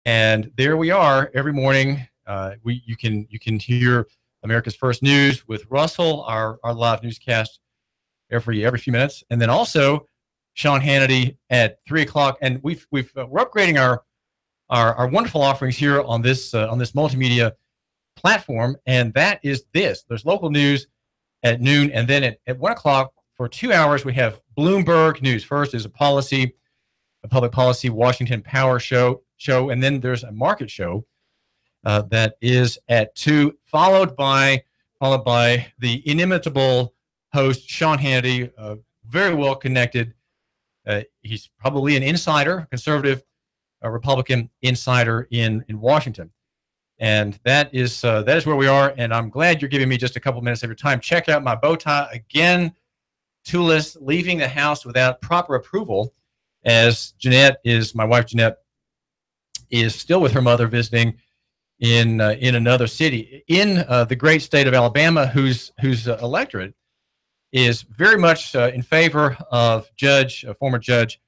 And there we are every morning. You can hear America's First News with Russell, our live newscast every few minutes, and then also Sean Hannity at 3 o'clock. And we're upgrading our wonderful offerings here on this multimedia platform, and that is this. There's local news at noon, and then at 1 o'clock for 2 hours we have Bloomberg News. First is a public policy Washington Power show, and then there's a market show that is at 2, followed by the inimitable host Sean Hannity, very well connected. He's probably an insider, conservative, Republican insider in Washington, and that is where we are. And I'm glad you're giving me just a couple minutes of your time. Check out my bow tie again. Tulis leaving the house without proper approval, as my wife Jeanette is still with her mother visiting in another city in the great state of Alabama, whose electorate is very much in favor of former Judge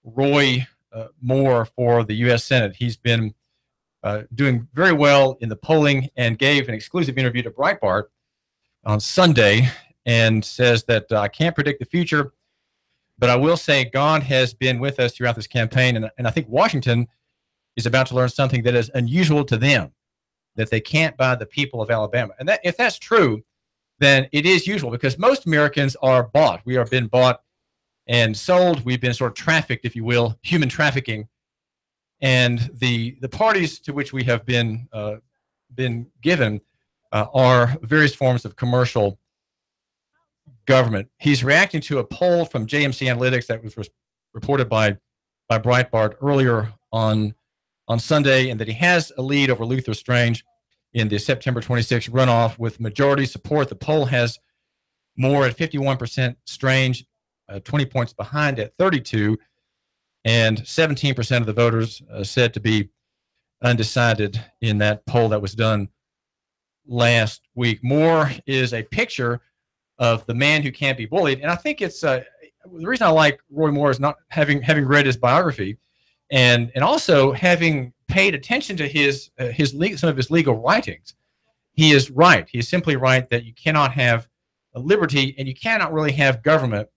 Roy Moore for the U.S. Senate. He's been doing very well in the polling and gave an exclusive interview to Breitbart on Sunday and says that I can't predict the future, but I will say God has been with us throughout this campaign, and I think Washington is about to learn something that is unusual to them, that they can't buy the people of Alabama. And if that's true, then it is usual, because most Americans are bought. We are been bought and sold. We've been sort of trafficked, if you will, human trafficking. And the parties to which we have been given are various forms of commercial government. He's reacting to a poll from JMC Analytics that was reported by Breitbart earlier on Sunday, and that he has a lead over Luther Strange in the September 26th runoff with majority support. The poll has Moore at 51%, Strange 20 points behind at 32%, and 17% of the voters said to be undecided in that poll that was done last week. Moore is a picture of the man who can't be bullied, and I think it's the reason I like Roy Moore is not having read his biography, and also having paid attention to some of his legal writings. He is right. He is simply right that you cannot have a liberty, and you cannot really have government,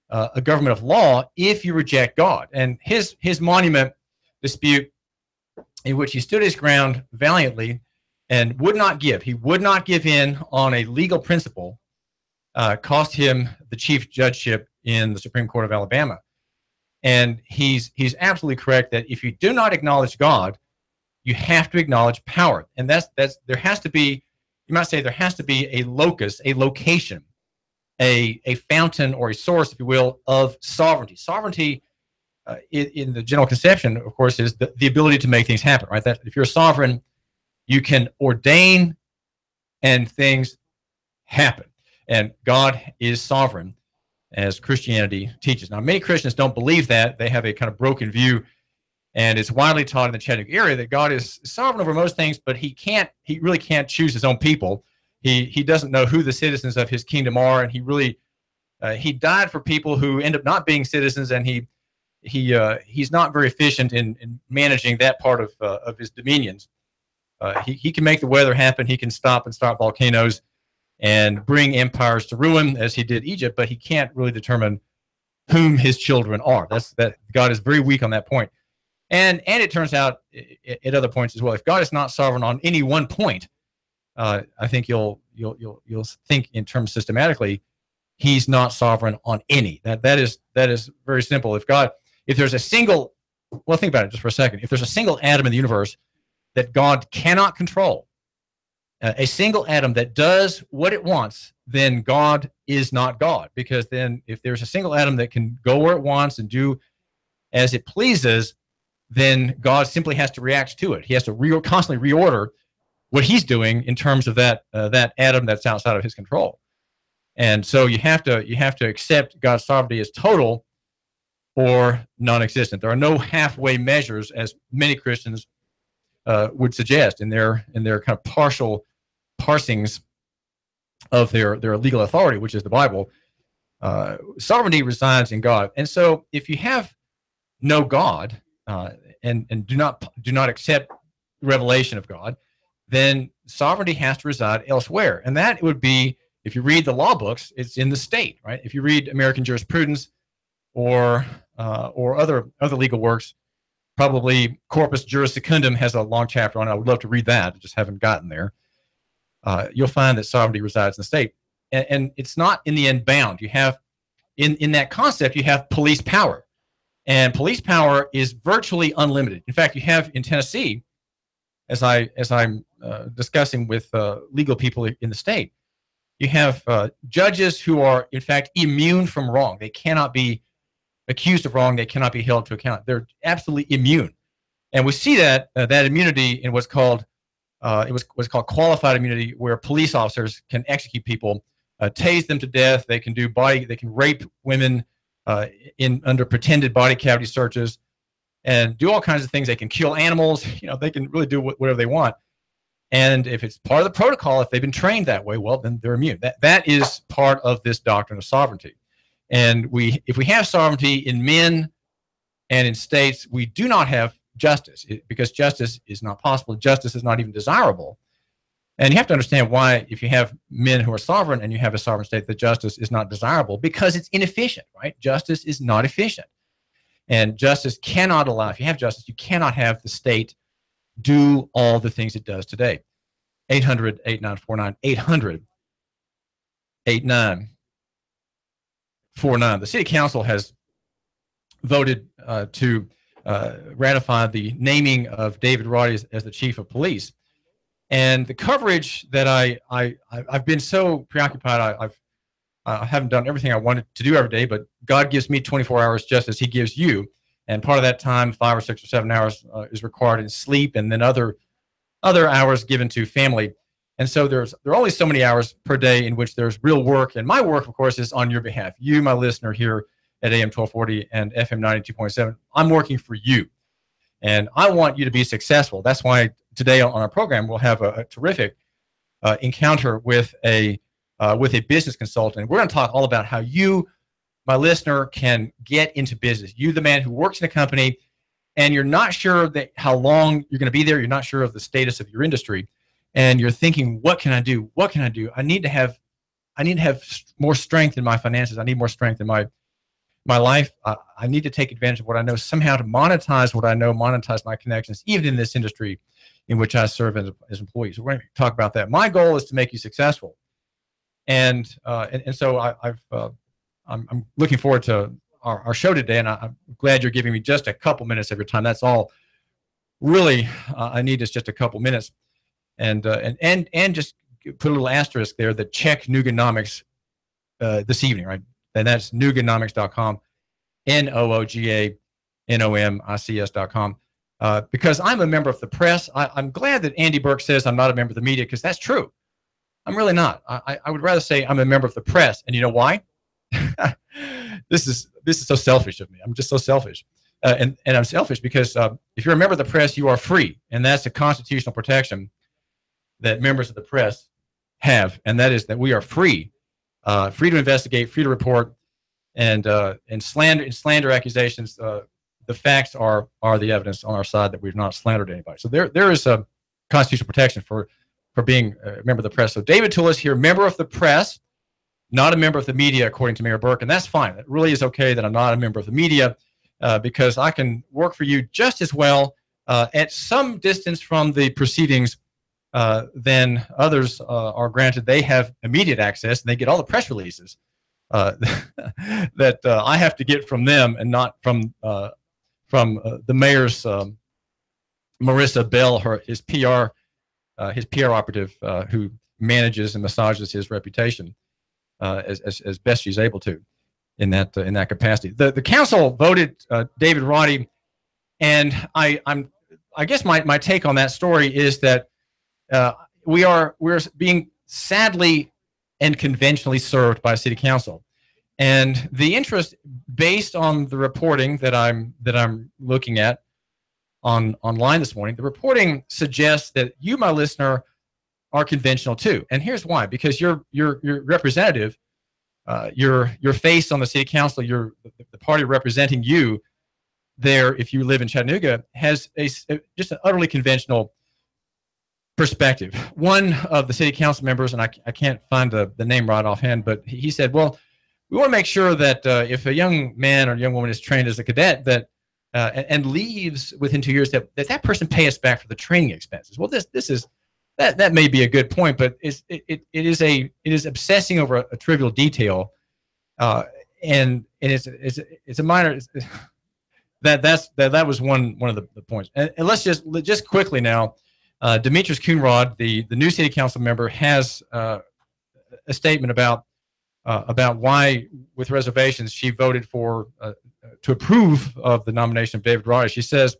a government of law, if you reject God. And his monument dispute, in which he stood his ground valiantly and would not give. He would not give in on a legal principle, cost him the chief judgeship in the Supreme Court of Alabama. And he's absolutely correct that if you do not acknowledge God, you have to acknowledge power. And there has to be, you might say, there has to be a locus, a location, a fountain or a source, if you will, of sovereignty. Sovereignty, in the general conception, of course, is the ability to make things happen, right? That if you're a sovereign, you can ordain and things happen. And God is sovereign, as Christianity teaches. Now, many Christians don't believe that. They have a kind of broken view, and it's widely taught in the Chattanooga area that God is sovereign over most things, but he really can't choose his own people. He doesn't know who the citizens of his kingdom are, and he died for people who end up not being citizens, and he's not very efficient in managing that part of his dominions. He can make the weather happen. He can stop volcanoes and bring empires to ruin, as he did Egypt, but he can't really determine whom his children are. God is very weak on that point. And it turns out at other points as well, if God is not sovereign on any one point, I think you'll think in terms systematically, he's not sovereign on any. That is very simple. If there's a single, well, think about it just for a second. If there's a single atom in the universe that God cannot control, a single atom that does what it wants, then God is not God. Because then if there's a single atom that can go where it wants and do as it pleases, then God simply has to react to it. He has to constantly reorder what he's doing in terms of that atom that's outside of his control. And so you have to accept God's sovereignty as total or non-existent. There are no halfway measures, as many Christians would suggest in their kind of partial parsings of their legal authority, which is the Bible. Sovereignty resides in God. And so if you have no God, and do not accept revelation of God, then sovereignty has to reside elsewhere. And that would be, if you read the law books, it's in the state, right? If you read American jurisprudence or other legal works, probably Corpus Juris Secundum has a long chapter on it. I would love to read that. I just haven't gotten there. You'll find that sovereignty resides in the state. And it's not in the end bound. You have, in that concept, you have police power. And police power is virtually unlimited. In fact, you have in Tennessee, as I'm discussing with legal people in the state, you have judges who are, in fact, immune from wrong. They cannot be accused of wrong. They cannot be held to account. They're absolutely immune. And we see that immunity in what's called qualified immunity, where police officers can execute people, tase them to death. They can rape women under pretended body cavity searches, and do all kinds of things. They can kill animals. They can really do whatever they want. And if it's part of the protocol, if they've been trained that way, well, then they're immune. That is part of this doctrine of sovereignty. And if we have sovereignty in men and in states, we do not have justice, because justice is not possible. Justice is not even desirable. And you have to understand why, if you have men who are sovereign and you have a sovereign state, that justice is not desirable, because it's inefficient, right? Justice is not efficient. And justice cannot allow, if you have justice, you cannot have the state do all the things it does today. 800-8949, 800-8949. The city council has voted to ratify the naming of David Roddy as the chief of police. And the coverage that I've been so preoccupied, I haven't done everything I wanted to do every day, but God gives me 24 hours just as he gives you. And part of that time, 5 or 6 or 7 hours, is required in sleep, and then other hours given to family. And so there are only so many hours per day in which there's real work. And my work, of course, is on your behalf. You, my listener here at AM 1240 and FM 92.7, I'm working for you. And I want you to be successful. That's why today on our program, we'll have a terrific encounter with a business consultant. We're going to talk all about how you, my listener, can get into business. You, the man who works in a company, and you're not sure how long you're going to be there. You're not sure of the status of your industry, and you're thinking, what can I do? What can I do? I need to have more strength in my finances. I need more strength in my life. I need to take advantage of what I know, somehow to monetize what I know, monetize my connections, even in this industry in which I serve as employees. So we're going to talk about that. My goal is to make you successful. And so I'm looking forward to our show today, and I'm glad you're giving me just a couple minutes of your time. That's all really I need is just a couple minutes, and just put a little asterisk there that check Nooganomics this evening, right? And that's Nooganomics.com, Nooganomics.com, because I'm a member of the press. I'm glad that Andy Burke says I'm not a member of the media, because that's true. I'm really not. I would rather say I'm a member of the press, and you know why? This is so selfish of me. I'm just so selfish, and I'm selfish because if you're a member of the press, you are free, and that's a constitutional protection that members of the press have, and that is that we are free, free to investigate, free to report, and slander accusations. The facts are the evidence on our side that we've not slandered anybody. So there is a constitutional protection for being a member of the press. So David Tulis here, member of the press, not a member of the media, according to Mayor Burke, and that's fine. It really is okay that I'm not a member of the media, because I can work for you just as well at some distance from the proceedings than others are granted. They have immediate access, and they get all the press releases that I have to get from them, and not from the mayor's Marissa Bell, his PR operative, who manages and massages his reputation as best she's able to in that capacity. The council voted David Roddy, and I guess my take on that story is that we're being sadly and conventionally served by city council, and the interest, based on the reporting that I'm looking at online this morning, the reporting suggests that you, my listener, are conventional too. And here's why: because your representative, your face on the city council, the party representing you, there, if you live in Chattanooga, has just an utterly conventional perspective. One of the city council members, and I can't find the name right offhand, but he said, well, we want to make sure that if a young man or young woman is trained as a cadet that and leaves within 2 years, that person pay us back for the training expenses. Well, that may be a good point, but it is obsessing over a trivial detail, and it's a minor. That was one of the points. And let's just quickly now, Demetrius Coonrod, the new city council member, has a statement about why, with reservations, she voted to approve of the nomination of David Roddy. She says,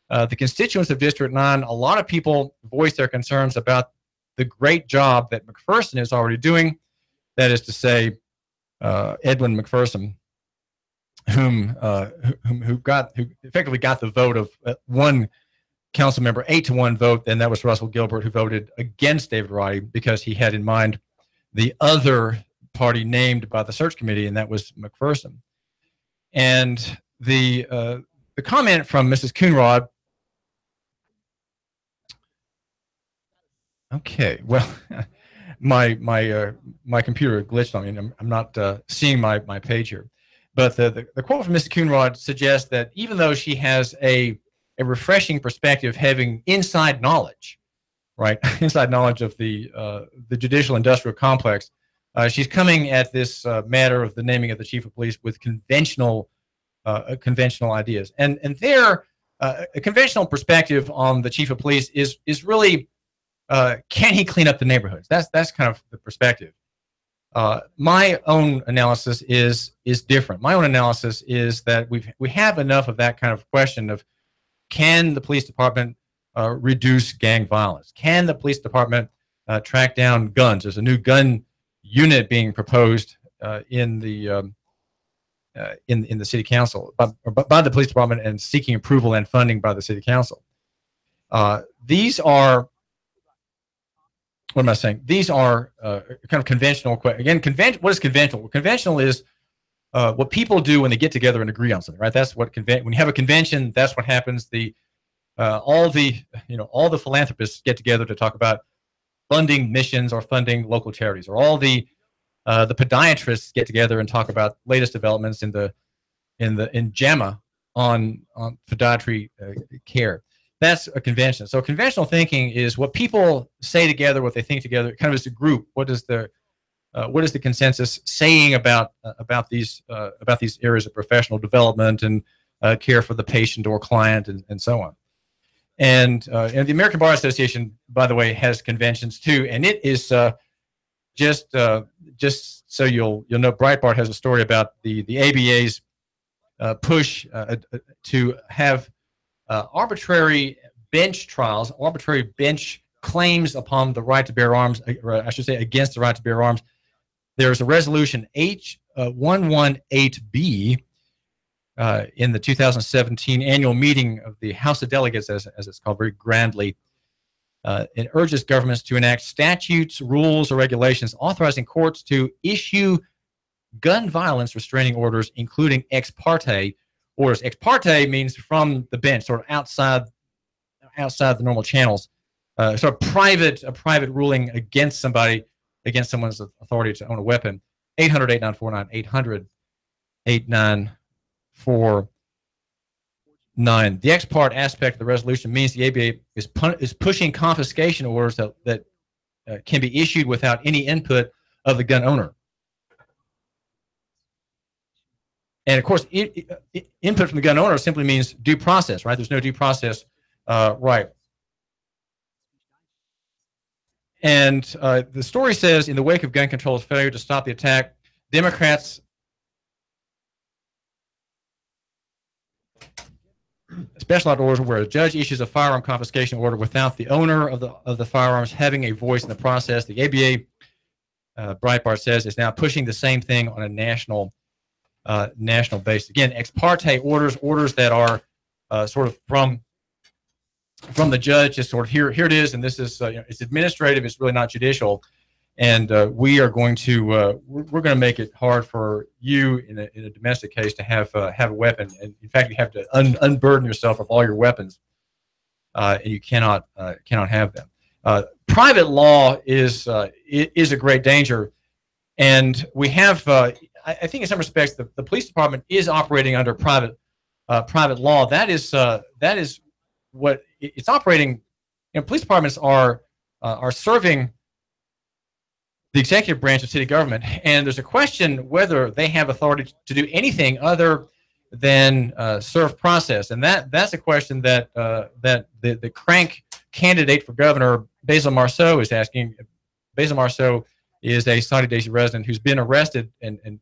the constituents of District 9, a lot of people voiced their concerns about the great job that McPherson is already doing. That is to say, Edwin McPherson, who effectively got the vote of one council member, 8-1 vote, and that was Russell Gilbert, who voted against David Roddy because he had in mind the other party named by the search committee, and that was McPherson. And the comment from Mrs. Coonrod. Okay, well, my computer glitched on me, and I'm not seeing my page here. But the quote from Mrs. Coonrod suggests that even though she has a refreshing perspective, having inside knowledge, right, inside knowledge of the judicial industrial complex, she's coming at this matter of the naming of the chief of police with conventional ideas, and there a conventional perspective on the chief of police is really can he clean up the neighborhoods? That's kind of the perspective. My own analysis is different. My own analysis is that we have enough of that kind of question of, can the police department reduce gang violence? Can the police department track down guns? There's a new gun unit being proposed in the city council by the police department, and seeking approval and funding by the city council. These are, what am I saying? These are kind of conventional. Again, what is conventional? Conventional is what people do when they get together and agree on something, right? That's what when you have a convention, that's what happens. All the philanthropists get together to talk about funding missions or funding local charities, or all the podiatrists get together and talk about latest developments in JAMA on podiatry care. That's a convention. So conventional thinking is what people say together, what they think together, kind of as a group. What is the consensus saying about these areas of professional development and care for the patient or client, and so on. And the American Bar Association, by the way, has conventions too, and it is just so you'll know, Breitbart has a story about the ABA's push to have arbitrary bench trials, arbitrary bench claims upon the right to bear arms, or I should say against the right to bear arms. There's a resolution H118B in the 2017 annual meeting of the House of Delegates, as it's called very grandly. It urges governments to enact statutes, rules, or regulations authorizing courts to issue gun violence restraining orders, including ex parte orders. Ex parte means from the bench, sort of outside the normal channels. Sort of a private ruling against somebody, against someone's authority to own a weapon. 800-8949, 800-8949. The ex parte aspect of the resolution means the ABA is pushing confiscation orders that can be issued without any input of the gun owner. And of course, input from the gun owner simply means due process, right? There's no due process right. And the story says, in the wake of gun control's failure to stop the attack, Democrats special orders where a judge issues a firearm confiscation order without the owner of the firearms having a voice in the process. The ABA, Breitbart says, is now pushing the same thing on a national basis. Again, ex parte orders that are sort of from the judge, just sort of here it is, and this is it's administrative. It's really not judicial. And we are going to we're going to make it hard for you in a domestic case to have a weapon. And in fact, you have to unburden yourself of all your weapons, and you cannot have them. Private law is a great danger, and we have. I think in some respects, the police department is operating under private law. That is what it's operating. Police departments are serving the executive branch of city government, and there's a question whether they have authority to do anything other than serve process, and that's a question that the crank candidate for governor, Basil Marceau, is asking. Basil Marceau is a Saudi Daisy resident who's been arrested and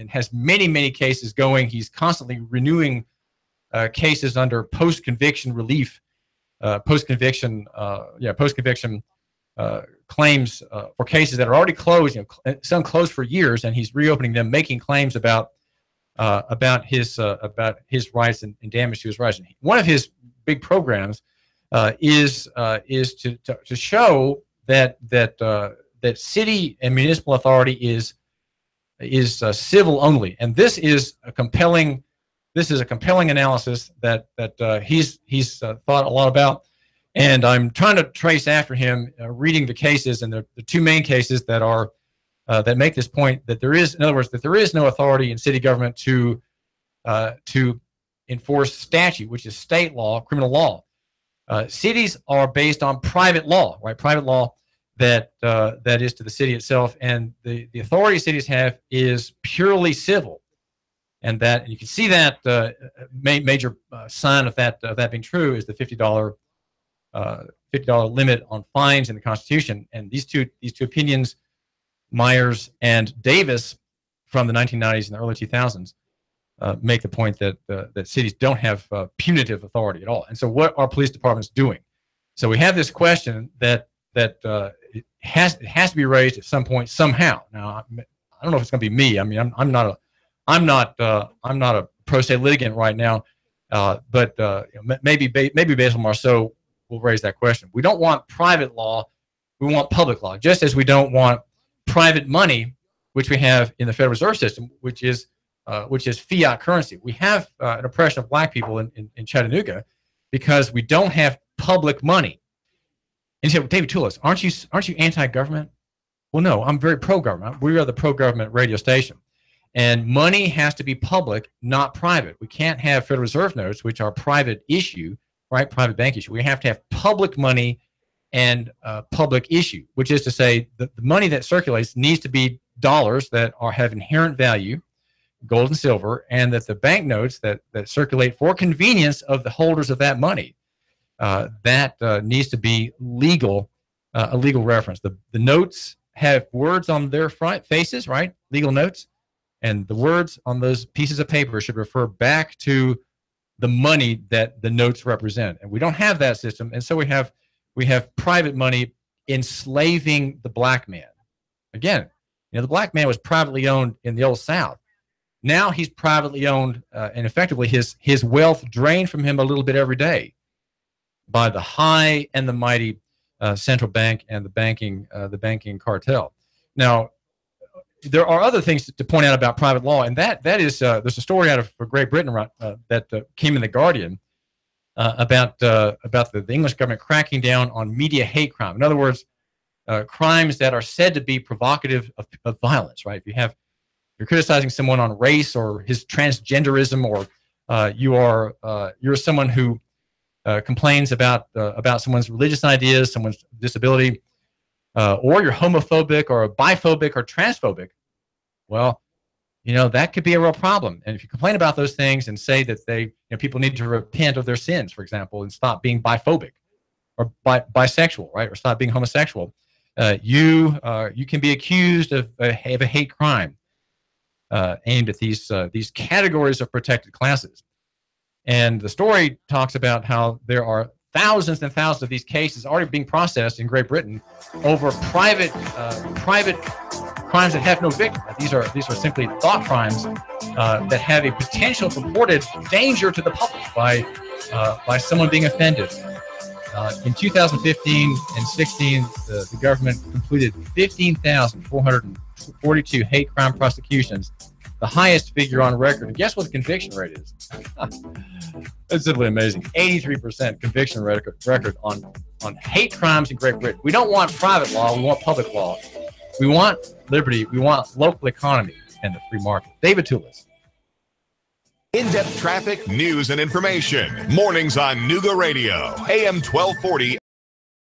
has many cases going. He's constantly renewing cases under post-conviction relief, post-conviction claims for cases that are already closed, some closed for years, and he's reopening them, making claims about his rights and damage to his rights. And one of his big programs is to show that city and municipal authority is civil only, and this is a compelling analysis that he's thought a lot about. And I'm trying to trace after him, reading the cases, and the two main cases that are that make this point, that there is, in other words, that there is no authority in city government to enforce statute, which is state law, criminal law. Cities are based on private law, right? Private law that is to the city itself, and the authority cities have is purely civil, and you can see that major sign of that being true is the $50 limit on fines in the Constitution. And these two opinions, Myers and Davis, from the 1990s and the early 2000s, make the point that cities don't have punitive authority at all. And so, what are police departments doing? So we have this question that it has to be raised at some point somehow. Now, I don't know if it's going to be me. I mean, I'm not a pro se litigant right now, but maybe Basil Marceau will raise that question. We don't want private law, we want public law, just as we don't want private money, which we have in the Federal Reserve System, which is fiat currency. We have an oppression of black people in Chattanooga because we don't have public money. And you say, well, David Tulis, aren't you anti-government? Well, no, I'm very pro-government. We are the pro-government radio station. And money has to be public, not private. We can't have Federal Reserve notes, which are private issue, right? Private bank issue. We have to have public money and public issue, which is to say that the money that circulates needs to be dollars that have inherent value, gold and silver, and that the banknotes that circulate for convenience of the holders of that money, that needs to be legal, a legal reference. The notes have words on their front faces, right? Legal notes, and the words on those pieces of paper should refer back to the money that the notes represent. And we don't have that system, and so we have private money enslaving the black man. Again, the black man was privately owned in the Old South. Now he's privately owned, and effectively his wealth drained from him a little bit every day by the high and the mighty central bank and the banking cartel. Now, there are other things to point out about private law, and that is there's a story out of Great Britain that came in the Guardian about the English government cracking down on media hate crime. In other words, crimes that are said to be provocative of violence. Right? If you're criticizing someone on race or his transgenderism, or you're someone who complains about someone's religious ideas, someone's disability, or you're homophobic or biphobic or transphobic, well, that could be a real problem. And if you complain about those things and say that people need to repent of their sins, for example, and stop being biphobic or bisexual, right, or stop being homosexual, you can be accused of a hate crime aimed at these categories of protected classes. And the story talks about how there are thousands and thousands of these cases already being processed in Great Britain over private crimes that have no victim. These are simply thought crimes that have a potential purported danger to the public by someone being offended In 2015 and 16, the government completed 15,442 hate crime prosecutions, the highest figure on record. And guess what the conviction rate is? That's simply amazing. 83% conviction record on hate crimes in Great Britain. We don't want private law. We want public law. We want liberty. We want local economy and the free market. David Tulis. In-depth traffic, news, and information. Mornings on Nooga Radio, AM 1240.